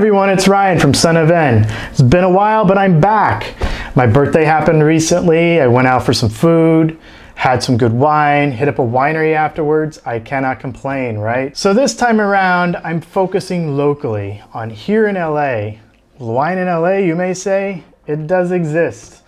everyone, it's Ryan from sonofvin. It's been a while, but I'm back. My birthday happened recently. I went out for some food, had some good wine, hit up a winery afterwards. I cannot complain, right? So this time around, I'm focusing locally on here in LA. Wine in LA, you may say? It does exist.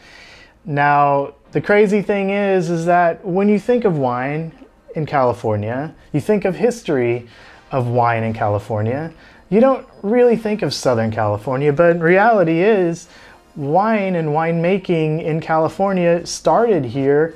Now, the crazy thing is that when you think of wine in California, you think of history of wine in California. You don't really think of Southern California, but reality is wine and winemaking in California started here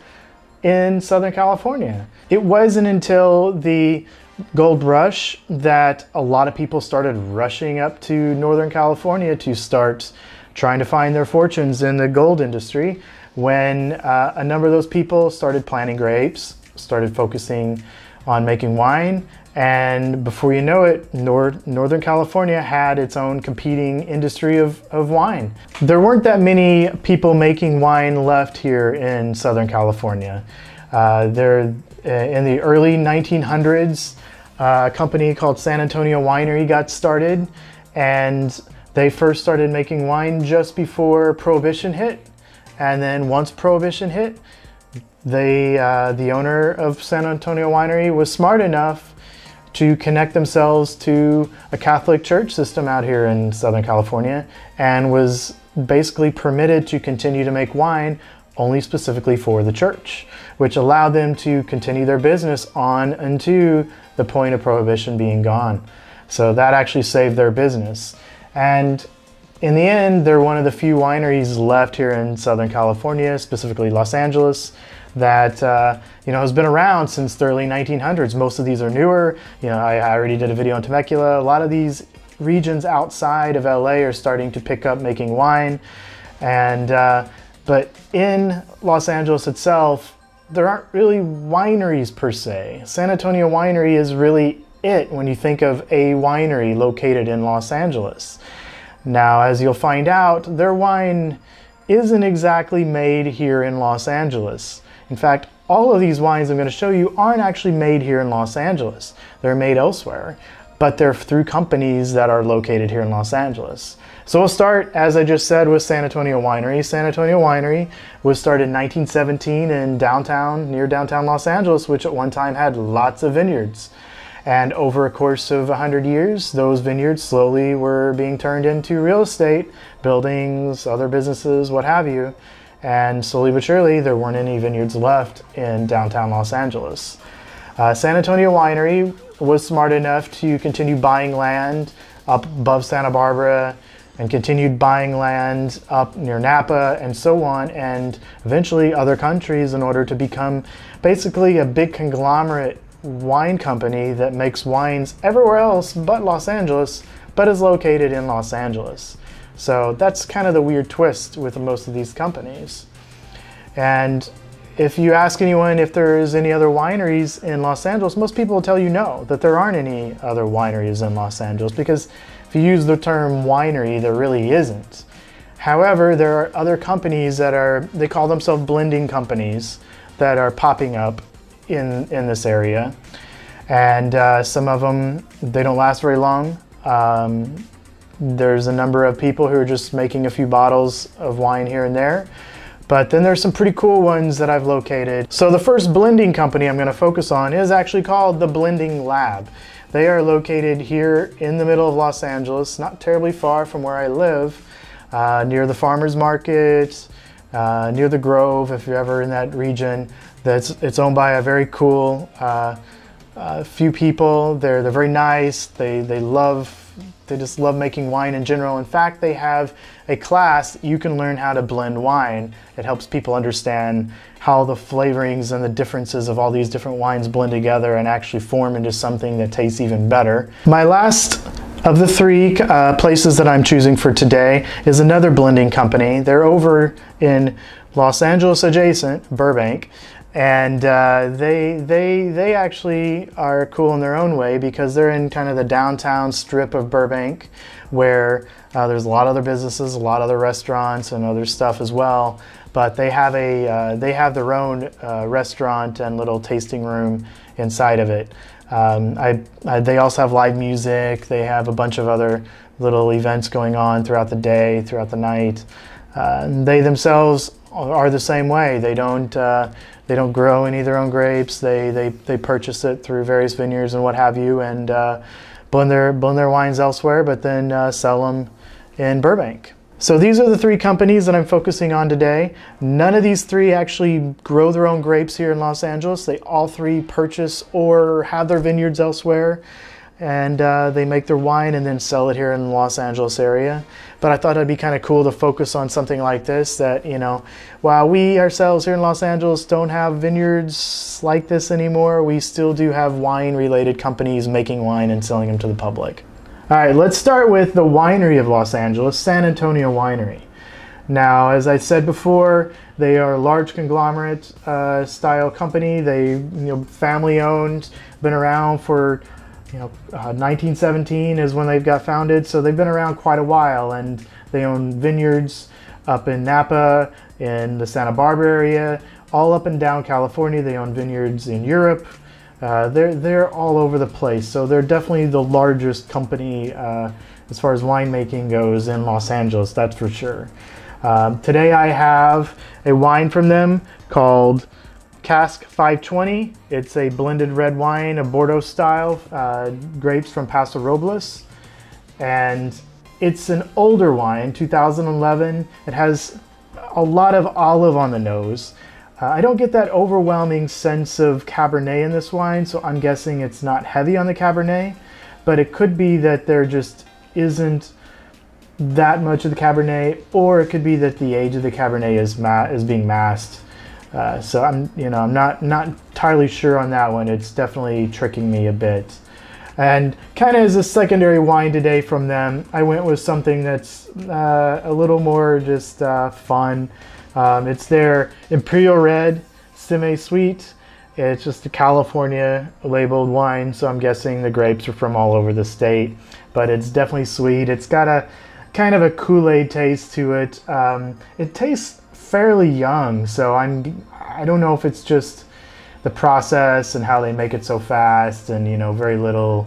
in Southern California. It wasn't until the gold rush that a lot of people started rushing up to Northern California to start trying to find their fortunes in the gold industry when a number of those people started planting grapes, started focusing on making wine, and before you know it, Northern California had its own competing industry of wine. There weren't that many people making wine left here in Southern California. In the early 1900s, a company called San Antonio Winery got started, and they first started making wine just before Prohibition hit. And then once Prohibition hit, the owner of San Antonio Winery was smart enough to connect themselves to a Catholic church system out here in Southern California and was basically permitted to continue to make wine only specifically for the church, which allowed them to continue their business on into the point of Prohibition being gone. So that actually saved their business. And in the end, they're one of the few wineries left here in Southern California, specifically Los Angeles, that has been around since the early 1900s. Most of these are newer. I already did a video on Temecula. A lot of these regions outside of LA are starting to pick up making wine, and but in Los Angeles itself, there aren't really wineries per se. San Antonio Winery is really it when you think of a winery located in Los Angeles. Now, as you'll find out, their wine isn't exactly made here in Los Angeles. In fact, all of these wines I'm going to show you aren't actually made here in Los Angeles. They're made elsewhere, but they're through companies that are located here in Los Angeles. So we'll start, as I just said, with San Antonio Winery. San Antonio Winery was started in 1917 in near downtown Los Angeles, which at one time had lots of vineyards. And over a course of 100 years, those vineyards slowly were being turned into real estate, buildings, other businesses, what have you. And slowly but surely, there weren't any vineyards left in downtown Los Angeles. San Antonio Winery was smart enough to continue buying land up above Santa Barbara and continued buying land up near Napa and so on, and eventually other countries, in order to become basically a big conglomerate wine company that makes wines everywhere else but Los Angeles, but is located in Los Angeles. So that's kind of the weird twist with most of these companies. And if you ask anyone if there is any other wineries in Los Angeles, most people will tell you no, that there aren't any other wineries in Los Angeles, because if you use the term winery, there really isn't. However, there are other companies that they call themselves blending companies, that are popping up in this area. And some of them, they don't last very long. There's a number of people who are just making a few bottles of wine here and there. But then there's some pretty cool ones that I've located. So the first blending company I'm going to focus on is actually called the Blending Lab. They are located here in the middle of Los Angeles, not terribly far from where I live, near the farmers market, near the Grove, if you're ever in that region. It's owned by a very cool few people. They're very nice. They just love making wine in general. In fact, they have a class you can learn how to blend wine. It helps people understand how the flavorings and the differences of all these different wines blend together and actually form into something that tastes even better. My last of the three places that I'm choosing for today is another blending company. They're over in Los Angeles adjacent, Burbank. And they actually are cool in their own way, because they're in kind of the downtown strip of Burbank, where there's a lot of other businesses, a lot of other restaurants and other stuff as well. but they have their own restaurant and little tasting room inside of it. They also have live music. They have a bunch of other little events going on throughout the day, throughout the night. They themselves are the same way. They don't grow any of their own grapes. They purchase it through various vineyards and what have you, and blend their wines elsewhere, but then sell them in Burbank. So these are the three companies that I'm focusing on today. None of these three actually grow their own grapes here in Los Angeles. They all three purchase or have their vineyards elsewhere, and they make their wine and then sell it here in the Los Angeles area. But I thought it'd be kind of cool to focus on something like this, that, you know, while we ourselves here in Los Angeles don't have vineyards like this anymore, we still do have wine-related companies making wine and selling them to the public. All right, let's start with the winery of Los Angeles, San Antonio Winery. Now, as I said before, they are a large conglomerate style company. They, family owned, been around for, 1917 is when they've got founded. So they've been around quite a while, and they own vineyards up in Napa, in the Santa Barbara area, all up and down California. They own vineyards in Europe. They're all over the place, so they're definitely the largest company as far as winemaking goes in Los Angeles, that's for sure. Today I have a wine from them called Cask 520. It's a blended red wine, a Bordeaux style, grapes from Paso Robles, and it's an older wine, 2011. It has a lot of olive on the nose. I don't get that overwhelming sense of Cabernet in this wine, so I'm guessing it's not heavy on the Cabernet, but it could be that there just isn't that much of the Cabernet, or it could be that the age of the Cabernet is being masked. So I'm not entirely sure on that one. It's definitely tricking me a bit. And kind of as a secondary wine today from them, I went with something that's a little more just fun. It's their Imperial Red Semi-Sweet. It's just a California labeled wine, so I'm guessing the grapes are from all over the state, but it's definitely sweet. It's got a kind of a Kool-Aid taste to it. It tastes fairly young, so I don't know if it's just the process and how they make it so fast, and very little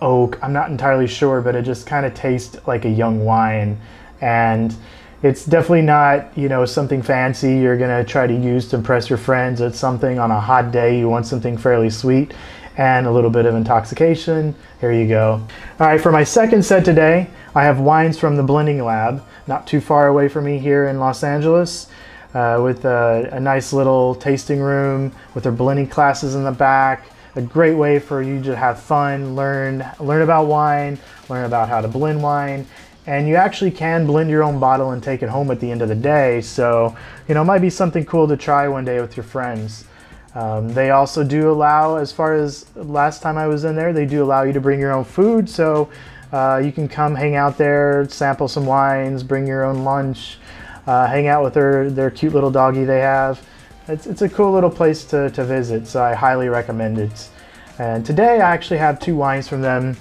oak. I'm not entirely sure, but it just kind of tastes like a young wine, and it's definitely not, something fancy you're gonna try to use to impress your friends. It's something on a hot day, you want something fairly sweet and a little bit of intoxication. Here you go. All right, for my second set today, I have wines from the Blending Lab, not too far away from me here in Los Angeles, with a nice little tasting room with their blending classes in the back. A great way for you to have fun, learn about wine, learn about how to blend wine. And you actually can blend your own bottle and take it home at the end of the day. So, it might be something cool to try one day with your friends. They also do allow, as far as last time I was in there, they do allow you to bring your own food. So you can come hang out there, sample some wines, bring your own lunch, hang out with their cute little doggy they have. It's a cool little place to visit, so I highly recommend it. And today I actually have two wines from them.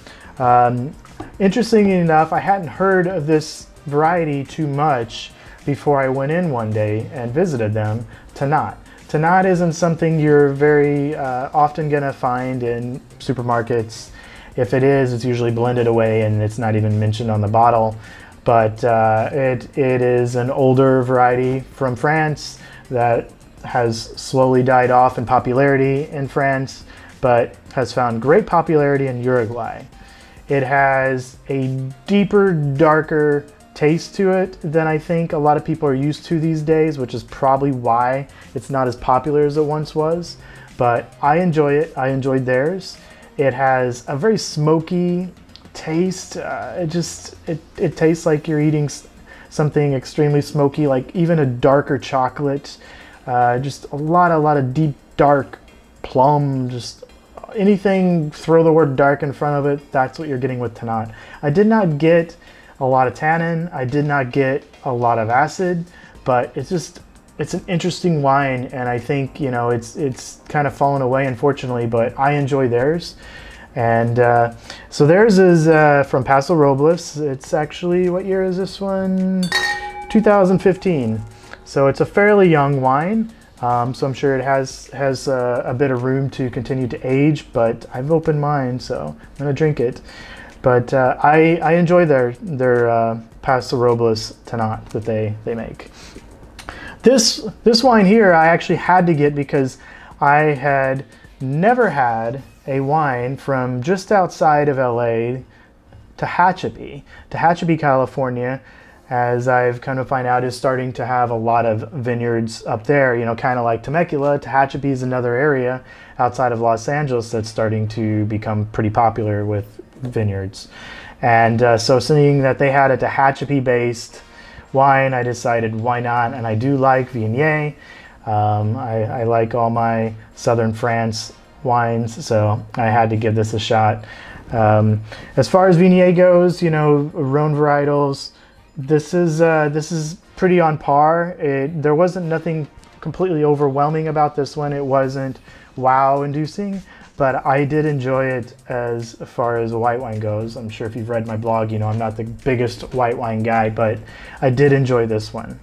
Interestingly enough, I hadn't heard of this variety too much before I went in one day and visited them. Tannat. Tannat isn't something you're very often gonna find in supermarkets. If it is, it's usually blended away and it's not even mentioned on the bottle. But it is an older variety from France that has slowly died off in popularity in France, but has found great popularity in Uruguay. It has a deeper, darker taste to it than I think a lot of people are used to these days, which is probably why it's not as popular as it once was. But I enjoy it. I enjoyed theirs. It has a very smoky taste. It tastes like you're eating something extremely smoky, like even a darker chocolate. Just a lot of deep, dark plum, just anything, throw the word dark in front of it, that's what you're getting with Tannat. I did not get a lot of tannin, I did not get a lot of acid, but it's an interesting wine, and I think, it's kind of fallen away, unfortunately, but I enjoy theirs. And so theirs is from Paso Robles. It's actually, what year is this one? 2015. So it's a fairly young wine. So I'm sure it has a bit of room to continue to age, but I've opened mine, so I'm gonna drink it. But I enjoy their Paso Robles Tannat that they make. This wine here I actually had to get because I had never had a wine from just outside of LA, Tehachapi, California, as I've come to find out, is starting to have a lot of vineyards up there, you know, kind of like Temecula. Tehachapi is another area outside of Los Angeles that's starting to become pretty popular with vineyards. And so seeing that they had a Tehachapi-based wine, I decided why not, and I do like Viognier. I like all my Southern France wines, so I had to give this a shot. As far as Viognier goes, you know, Rhone varietals, this is pretty on par. There wasn't nothing completely overwhelming about this one. It wasn't wow-inducing, but I did enjoy it as far as white wine goes. I'm sure if you've read my blog, you know I'm not the biggest white wine guy, but I did enjoy this one.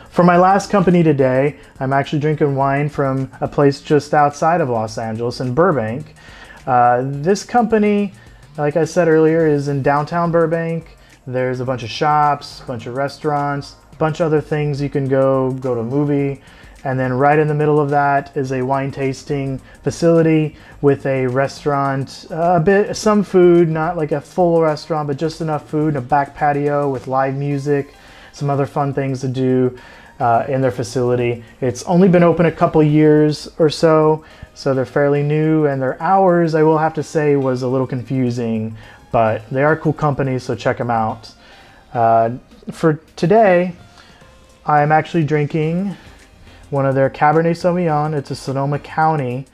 For my last company today, I'm actually drinking wine from a place just outside of Los Angeles in Burbank. This company, like I said earlier, is in downtown Burbank. There's a bunch of shops, a bunch of restaurants, a bunch of other things you can go to a movie. And then right in the middle of that is a wine tasting facility with a restaurant, some food, not like a full restaurant, but just enough food, a back patio with live music, some other fun things to do in their facility. It's only been open a couple years or so, so they're fairly new, and their hours, I will have to say, was a little confusing, but they are cool companies, so check them out. For today, I'm actually drinking one of their Cabernet Sauvignon. It's a Sonoma County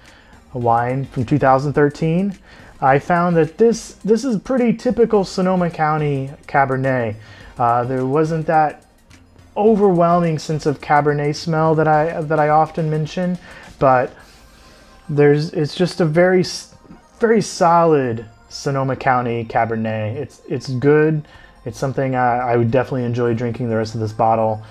wine from 2013. I found that this is pretty typical Sonoma County Cabernet. There wasn't that overwhelming sense of Cabernet smell that I often mention, but it's just a very solid Sonoma County Cabernet. It's good. It's something I would definitely enjoy drinking the rest of this bottle.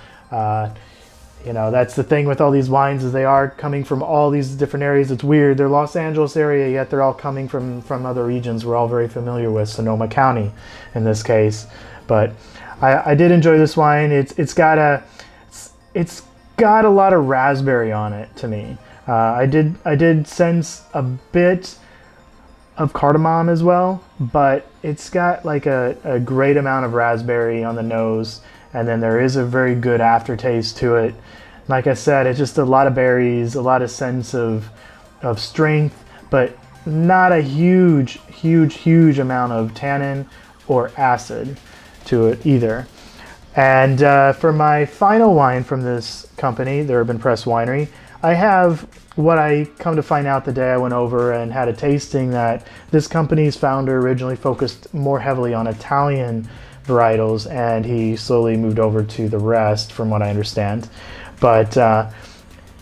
You know, that's the thing with all these wines, is they are coming from all these different areas. It's weird. They're Los Angeles area, yet they're all coming from other regions we're all very familiar with, Sonoma County in this case. But I did enjoy this wine. It's got a lot of raspberry on it to me. I did sense a bit of cardamom as well, but it's got like a great amount of raspberry on the nose, and then there is a very good aftertaste to it. Like I said, it's just a lot of berries, a lot of sense of strength, but not a huge amount of tannin or acid to it either. And for my final wine from this company, the Urban Press Winery, I have what I come to find out the day I went over and had a tasting, that this company's founder originally focused more heavily on Italian varietals, and he slowly moved over to the rest, from what I understand. But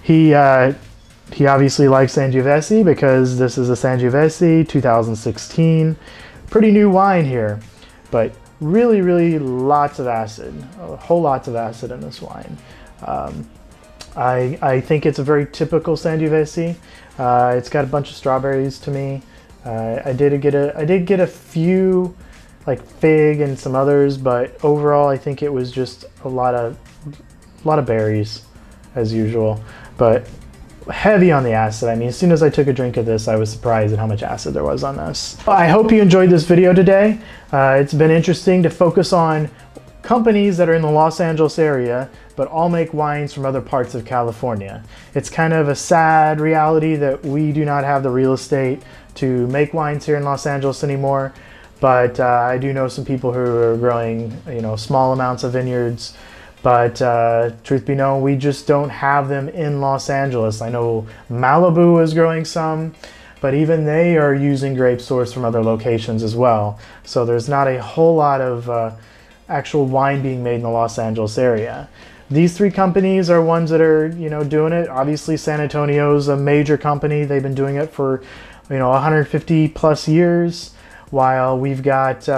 he obviously likes Sangiovese, because this is a Sangiovese 2016. Pretty new wine here, but really lots of acid, a whole lots of acid in this wine. I think it's a very typical Sangiovese. It's got a bunch of strawberries to me. I did get a few like fig and some others, but overall I think it was just a lot of berries as usual, but heavy on the acid. I mean, as soon as I took a drink of this, I was surprised at how much acid there was on this. I hope you enjoyed this video today. It's been interesting to focus on companies that are in the Los Angeles area, but all make wines from other parts of California. It's kind of a sad reality that we do not have the real estate to make wines here in Los Angeles anymore. But I do know some people who are growing, you know, small amounts of vineyards. But truth be known, we just don't have them in Los Angeles. I know Malibu is growing some, but even they are using grape sourced from other locations as well. So there's not a whole lot of actual wine being made in the Los Angeles area. These three companies are ones that are, you know, doing it. Obviously, San Antonio's a major company. They've been doing it for, you know, 150 plus years. While we've got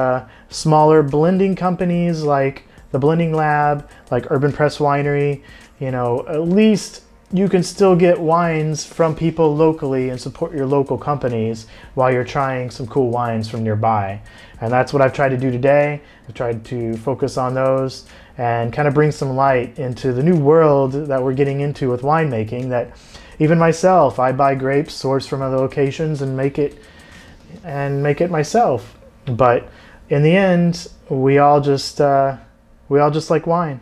smaller blending companies like the Blending Lab, like Urban Press Winery, you know, at least you can still get wines from people locally and support your local companies while you're trying some cool wines from nearby. And that's what I've tried to do today. I've tried to focus on those and kind of bring some light into the new world that we're getting into with winemaking, that even myself, I buy grapes sourced from other locations and make it myself. But in the end, we all just like wine.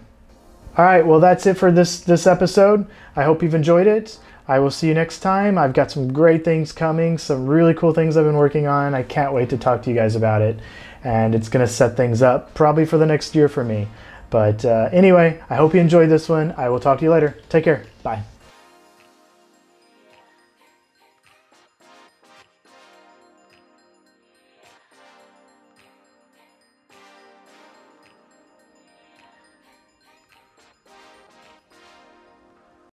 All right, well, that's it for this episode. I hope you've enjoyed it. I will see you next time. I've got some great things coming, some really cool things I've been working on. I can't wait to talk to you guys about it. And it's going to set things up probably for the next year for me. But anyway, I hope you enjoyed this one. I will talk to you later. Take care. Bye.